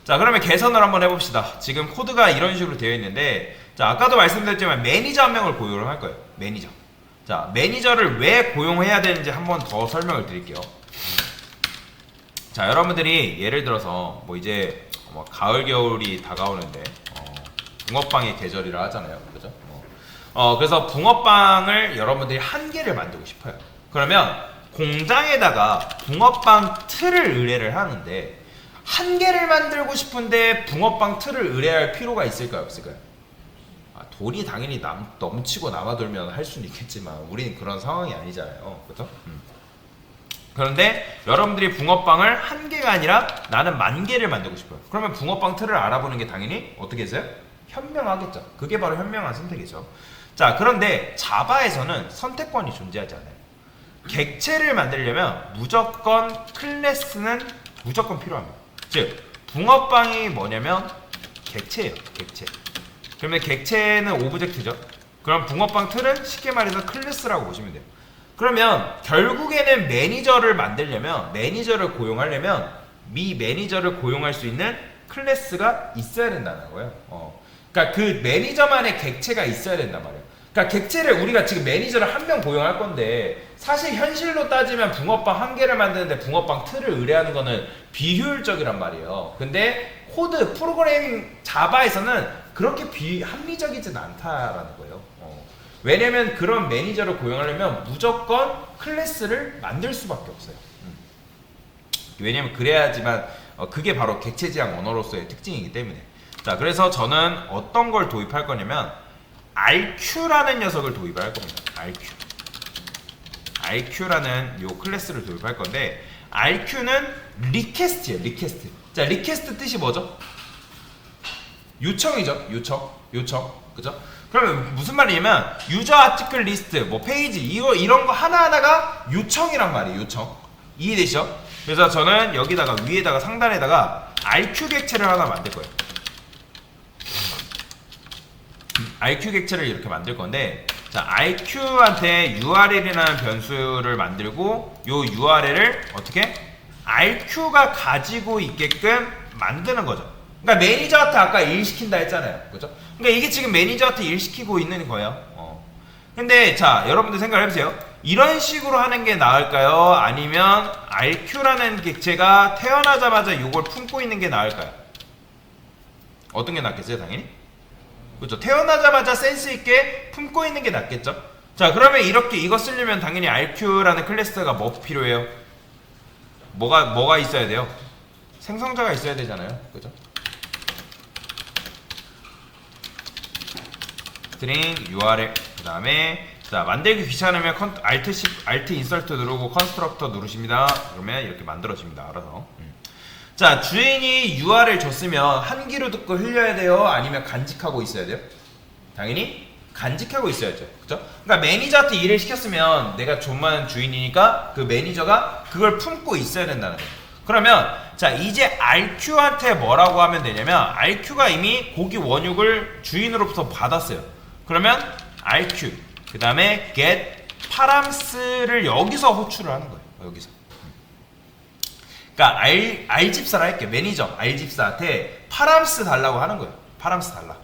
자, 그러면 개선을 한번 해봅시다. 지금 코드가 이런 식으로 되어 있는데, 자, 아까도 말씀드렸지만 매니저 한 명을 고용을 할 거예요. 매니저. 자, 매니저를 왜 고용해야 되는지 한번 더 설명을 드릴게요. 자, 여러분들이 예를 들어서 뭐 이제 뭐 가을 겨울이 다가오는데 붕어빵의 계절이라 하잖아요. 그죠? 그래서 붕어빵을 여러분들이 한 개를 만들고 싶어요. 그러면 공장에다가 붕어빵 틀을 의뢰를 하는데, 한 개를 만들고 싶은데 붕어빵 틀을 의뢰할 필요가 있을까요? 없을까요? 돈이 당연히 넘치고 남아돌면 할 수는 있겠지만 우리는 그런 상황이 아니잖아요. 그렇죠? 그런데 여러분들이 붕어빵을 한 개가 아니라 나는 10,000개를 만들고 싶어요. 그러면 붕어빵 틀을 알아보는 게 당연히 어떻게 했어요? 현명하겠죠. 그게 바로 현명한 선택이죠. 자, 그런데 자바에서는 선택권이 존재하지 않아요. 객체를 만들려면 무조건 클래스는 무조건 필요합니다. 즉, 붕어빵이 뭐냐면 객체예요. 객체. 그러면 객체는 오브젝트죠. 그럼 붕어빵 틀은 쉽게 말해서 클래스라고 보시면 돼요. 그러면 결국에는 매니저를 만들려면, 매니저를 고용하려면 미 매니저를 고용할 수 있는 클래스가 있어야 된다는 거예요. 그러니까 그 매니저만의 객체가 있어야 된단 말이에요. 그러니까 객체를 우리가 지금 매니저를 한 명 고용할 건데, 사실 현실로 따지면 붕어빵 한 개를 만드는데 붕어빵 틀을 의뢰하는 거는 비효율적이란 말이에요. 근데 코드 프로그래밍 자바에서는 그렇게 비합리적이진 않다라는 거예요. 왜냐면 그런 매니저를 고용하려면 무조건 클래스를 만들 수밖에 없어요. 왜냐면 그래야지만 그게 바로 객체 지향 언어로서의 특징이기 때문에. 자, 그래서 저는 어떤 걸 도입할 거냐면 RQ라는 녀석을 도입을 할 겁니다. RQ라는 요 클래스를 도입할 건데, RQ는 리퀘스트예요. 리퀘스트. 자, 리퀘스트 뜻이 뭐죠? 요청이죠. 요청. 그죠? 그러면 무슨 말이냐면 유저 아티클 리스트, 뭐 페이지 이런 거 하나하나가 요청이란 말이에요. 요청. 이해되시죠? 그래서 저는 여기다가 위에다가 상단에다가 RQ 객체를 하나 만들 거예요. RQ 객체를 이렇게 만들 건데, 자, RQ한테 URL이라는 변수를 만들고 요 URL을 어떻게? RQ가 가지고 있게끔 만드는 거죠. 그러니까 매니저한테 아까 일 시킨다 했잖아요. 그죠? 그러니까 이게 지금 매니저한테 일 시키고 있는 거예요. 근데 자, 여러분들 생각을 해보세요. 이런 식으로 하는 게 나을까요? 아니면 RQ라는 객체가 태어나자마자 이걸 품고 있는 게 나을까요? 어떤 게 낫겠어요? 당연히? 그렇죠. 태어나자마자 센스 있게 품고 있는 게 낫겠죠. 자, 그러면 이렇게 이거 쓰려면 당연히 RQ라는 클래스가 뭐 필요해요? 뭐가 있어야 돼요? 생성자가 있어야 되잖아요. 그죠? 스트링 URL 그 다음에 자, 만들기 귀찮으면 Alt 인서트 누르고 컨스트럭터 누르십니다. 그러면 이렇게 만들어집니다. 알아서. 자, 주인이 URL 줬으면 한 귀로 듣고 흘려야 돼요? 아니면 간직하고 있어야 돼요? 당연히 간직하고 있어야죠. 그죠? 그러니까 매니저한테 일을 시켰으면 내가 존만 주인이니까 그 매니저가 그걸 품고 있어야 된다는 거예요. 그러면 자, 이제 RQ한테 뭐라고 하면 되냐면, RQ가 이미 고기 원육을 주인으로부터 받았어요. 그러면 RQ 그 다음에 get params,를 여기서 호출을 하는 거예요. 여기서. 그러니까 R집사라 할게요. 매니저 R집사한테 params 달라고 하는 거예요. params 달라.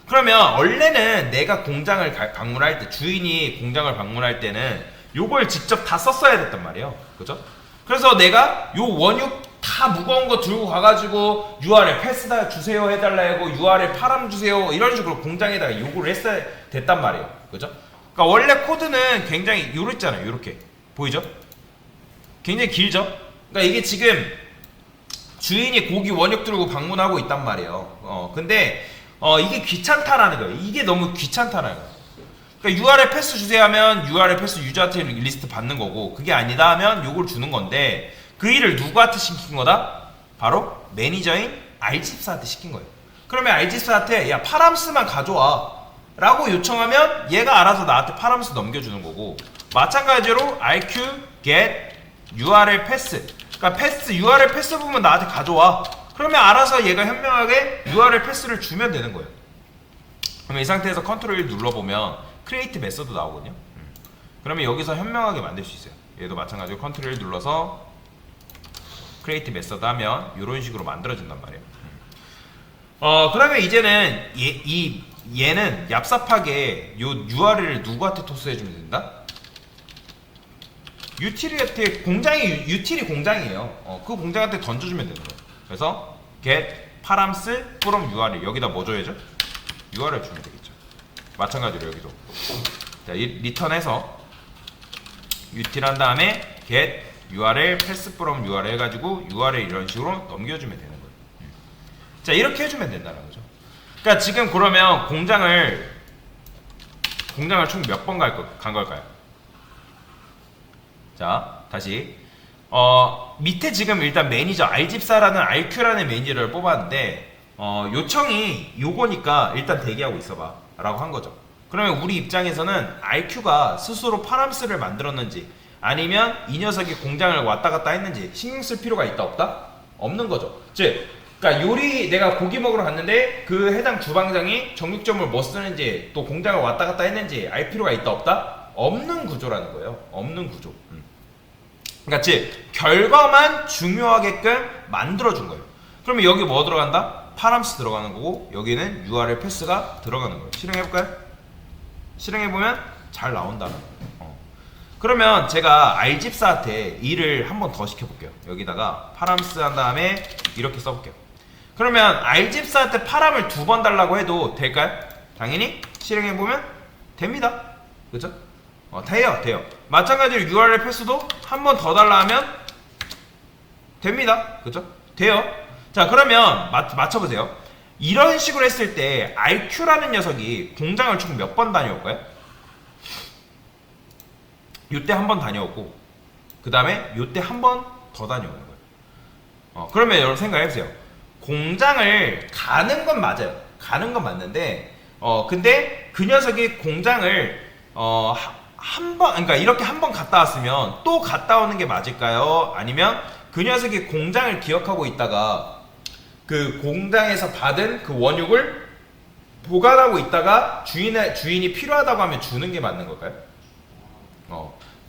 그러면 원래는 내가 공장을 방문할 때, 주인이 공장을 방문할 때는 요걸 직접 다 썼어야 됐단 말이에요. 그죠? 그래서 내가 요 원육 다 무거운 거 들고 가가지고 URL 패스 다 주세요 해달라 하고 URL 파람 주세요 이런 식으로 공장에다가 요구를 했어야 됐단 말이에요. 그죠? 그러니까 원래 코드는 굉장히 요랬잖아요. 요렇게 보이죠? 굉장히 길죠? 그러니까 이게 지금 주인이 고기 원육 들고 방문하고 있단 말이에요. 근데 이게 귀찮다라는 거예요. 이게 너무 귀찮다라는 거예요. 그러니까 URL 패스 주세요 하면 URL 패스 유저한테 리스트 받는 거고, 그게 아니다 하면 요걸 주는 건데, 그 일을 누구한테 시킨 거다? 바로 매니저인 R집사한테 시킨 거예요. 그러면 R집사한테 야, 파람스만 가져와 라고 요청하면 얘가 알아서 나한테 파람스 넘겨주는 거고, 마찬가지로 RQ get URL 패스, 그러니까 패스 URL 패스 부분 나한테 가져와. 그러면 알아서 얘가 현명하게 URL 패스를 주면 되는 거예요. 그러면 이 상태에서 컨트롤 1 눌러보면 크리에이트 메서드 나오거든요. 그러면 여기서 현명하게 만들 수 있어요. 얘도 마찬가지로 컨트롤 1 눌러서 크리에이트 메서드 하면 이런 식으로 만들어진단 말이에요. 그러면 이제는 얘는 얍삽하게 요 URL을 누구한테 토스해주면 된다? 유틸한테 유틸이 공장이에요. 그 공장한테 던져주면 되는 거예요. 그래서 get params from URL 여기다 뭐 줘야죠? URL 주면 되겠죠. 마찬가지로 여기도 자, 리턴해서 유틸 한 다음에 get URL pass from URL 해가지고 URL 이런 식으로 넘겨주면 되는 거예요. 자, 이렇게 해주면 된다는 거죠. 그러니까 지금 그러면 공장을 총 몇 번 간 걸까요? 자, 다시 밑에 지금 일단 매니저 R집사라는 RQ라는 매니저를 뽑았는데 요청이 요거니까 일단 대기하고 있어봐 라고 한 거죠. 그러면 우리 입장에서는 RQ가 스스로 파람스를 만들었는지 아니면 이 녀석이 공장을 왔다 갔다 했는지 신경 쓸 필요가 있다 없다? 없는 거죠. 즉 그러니까 내가 고기 먹으러 갔는데 그 해당 주방장이 정육점을 뭐 쓰는지 또 공장을 왔다 갔다 했는지 알 필요가 있다 없다? 없는 구조라는 거예요. 없는 구조. 그러니까 즉 결과만 중요하게끔 만들어준 거예요. 그러면 여기 뭐 들어간다? 파람스 들어가는 거고 여기는 URL 패스가 들어가는 거예요. 실행해볼까요? 실행해보면 잘 나온다는 거예요. 그러면 제가 R집사한테 일을 한 번 더 시켜볼게요. 여기다가 파람스 한 다음에 이렇게 써볼게요. 그러면 R집사한테 파람을 2번 달라고 해도 될까요? 당연히 실행해보면 됩니다. 그죠? 돼요. 마찬가지로 URL 패스도 한 번 더 달라 하면 됩니다. 그죠? 돼요. 자, 그러면 맞춰보세요. 이런 식으로 했을 때 RQ라는 녀석이 공장을 총 몇 번 다녀올까요? 요때 한 번 다녀오고 그 다음에 요때 한 번 더 다녀오는 거예요. 그러면 여러분 생각해보세요. 공장을 가는 건 맞아요. 가는 건 맞는데 근데 그 녀석이 공장을 그러니까 이렇게 한 번 갔다 왔으면 또 갔다 오는 게 맞을까요? 아니면 그 녀석이 공장을 기억하고 있다가 그 공장에서 받은 그 원육을 보관하고 있다가 주인이 필요하다고 하면 주는 게 맞는 걸까요?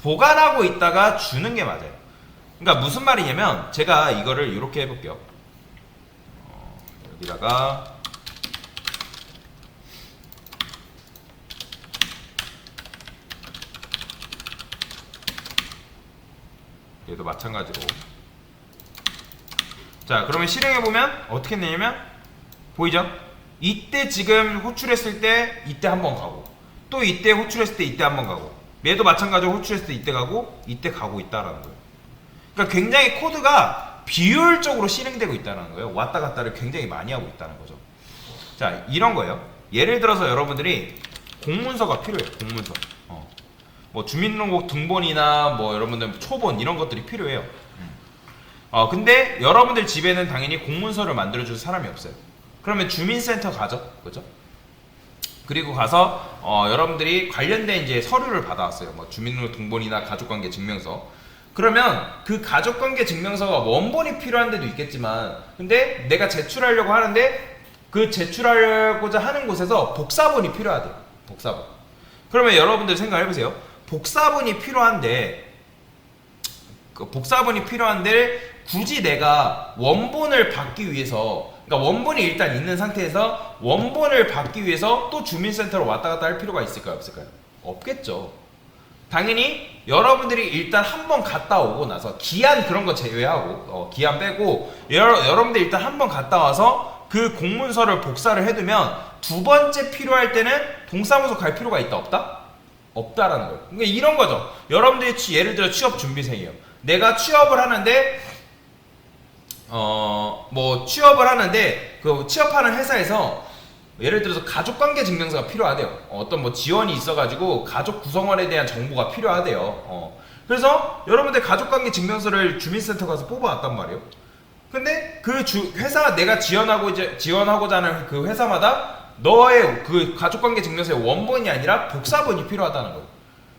보관하고 있다가 주는 게 맞아요. 그러니까 무슨 말이냐면 제가 이거를 이렇게 해볼게요. 여기다가 얘도 마찬가지로 자, 그러면 실행해보면 어떻게 되냐면 보이죠? 이때 지금 호출했을 때 이때 한번 가고 또 이때 호출했을 때 이때 한번 가고 얘도 마찬가지로 호출했을 때 이때 가고 이때 가고 있다라는 거예요. 그러니까 굉장히 코드가 비효율적으로 실행되고 있다는 거예요. 왔다 갔다를 굉장히 많이 하고 있다는 거죠. 자, 이런 거예요. 예를 들어서 여러분들이 공문서가 필요해요. 공문서. 뭐 주민등록 등본이나 뭐 여러분들 초본 이런 것들이 필요해요. 근데 여러분들 집에는 당연히 공문서를 만들어줄 사람이 없어요. 그러면 주민센터 가죠. 그죠? 그리고 가서 여러분들이 관련된 이제 서류를 받아왔어요. 뭐 주민등록 등본이나 가족관계 증명서. 그러면 그 가족관계 증명서가 원본이 필요한 데도 있겠지만 근데 내가 제출하려고 하는데 그 제출하고자 하는 곳에서 복사본이 필요하대요. 복사본. 그러면 여러분들 생각해보세요. 복사본이 필요한데 굳이 내가 원본을 받기 위해서 그러니까 원본이 일단 있는 상태에서 원본을 받기 위해서 또 주민센터로 왔다 갔다 할 필요가 있을까요? 없을까요? 없겠죠. 당연히 여러분들이 일단 한번 갔다 오고 나서 기한 그런 거 제외하고 기한 빼고 여러분들 일단 한번 갔다 와서 그 공문서를 복사를 해두면 두 번째 필요할 때는 동사무소 갈 필요가 있다 없다? 없다라는 거예요. 그러니까 이런 거죠. 여러분들이 예를 들어 취업 준비생이에요. 내가 취업을 하는데 그 취업하는 회사에서 예를 들어서 가족관계 증명서가 필요하대요. 어떤 뭐 지원이 있어가지고 가족 구성원에 대한 정보가 필요하대요. 그래서 여러분들 가족관계 증명서를 주민센터 가서 뽑아왔단 말이에요. 근데 그 회사 내가 지원하고자 하는 그 회사마다 너의 그 가족관계 증명서의 원본이 아니라 복사본이 필요하다는 거예요.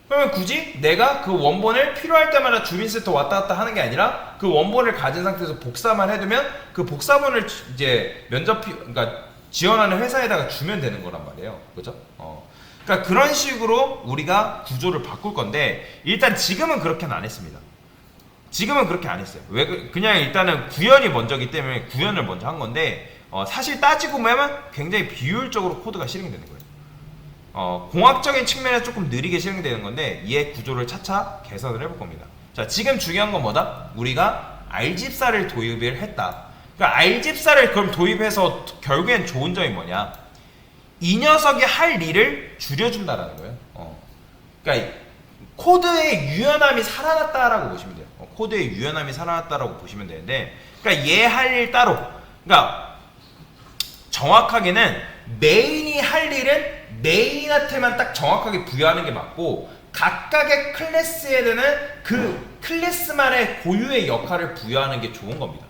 그러면 굳이 내가 그 원본을 필요할 때마다 주민센터 왔다 갔다 하는 게 아니라 그 원본을 가진 상태에서 복사만 해두면 그 복사본을 이제 그러니까 지원하는 회사에다가 주면 되는 거란 말이에요. 그죠? 그러니까 그런 식으로 우리가 구조를 바꿀 건데 일단 지금은 그렇게는 안 했습니다. 지금은 그렇게 안 했어요. 그냥 일단은 구현이 먼저기 때문에 구현을 먼저 한 건데 사실 따지고 보면 굉장히 비효율적으로 코드가 실행되는 거예요. 공학적인 측면에서 조금 느리게 실행되는 건데 얘 구조를 차차 개선을 해볼 겁니다. 자, 지금 중요한 건 뭐다? 우리가 R집사를 도입을 했다. 그러니까 R집사를 그럼 도입해서 결국엔 좋은 점이 뭐냐? 이 녀석이 할 일을 줄여준다라는 거예요. 그러니까 코드의 유연함이 살아났다라고 보시면 돼요. 코드의 유연함이 살아났다라고 보시면 되는데, 그러니까 얘 할 일 따로. 그러니까 정확하게는 메인이 할 일은 메인한테만 딱 정확하게 부여하는 게 맞고, 각각의 클래스에는 그 클래스만의 고유의 역할을 부여하는 게 좋은 겁니다.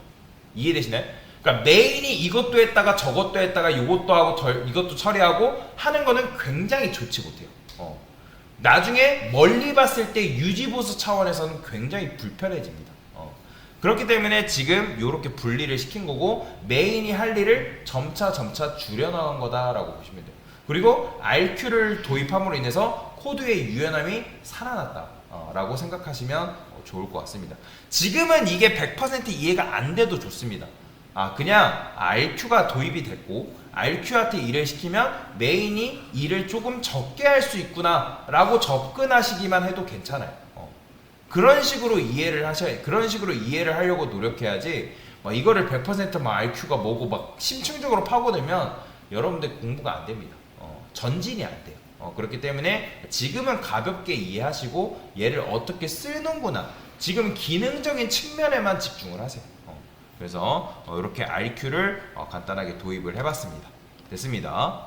이해되시나요? 그러니까 메인이 이것도 했다가 저것도 했다가 이것도 하고 이것도 처리하고 하는 거는 굉장히 좋지 못해요. 나중에 멀리 봤을 때 유지보수 차원에서는 굉장히 불편해집니다. 그렇기 때문에 지금 이렇게 분리를 시킨 거고 메인이 할 일을 점차 줄여나간 거다라고 보시면 돼요. 그리고 RQ를 도입함으로 인해서 코드의 유연함이 살아났다 라고 생각하시면 좋을 것 같습니다. 지금은 이게 100% 이해가 안 돼도 좋습니다. 그냥 RQ가 도입이 됐고 RQ한테 일을 시키면 메인이 일을 조금 적게 할 수 있구나 라고 접근하시기만 해도 괜찮아요. 그런 식으로 그런 식으로 이해를 하려고 노력해야지 이거를 100% RQ가 뭐고 막 심층적으로 파고들면 여러분들 공부가 안 됩니다. 전진이 안 돼요. 그렇기 때문에 지금은 가볍게 이해하시고 얘를 어떻게 쓰는구나, 지금 기능적인 측면에만 집중을 하세요. 그래서 이렇게 RQ를 간단하게 도입을 해봤습니다. 됐습니다.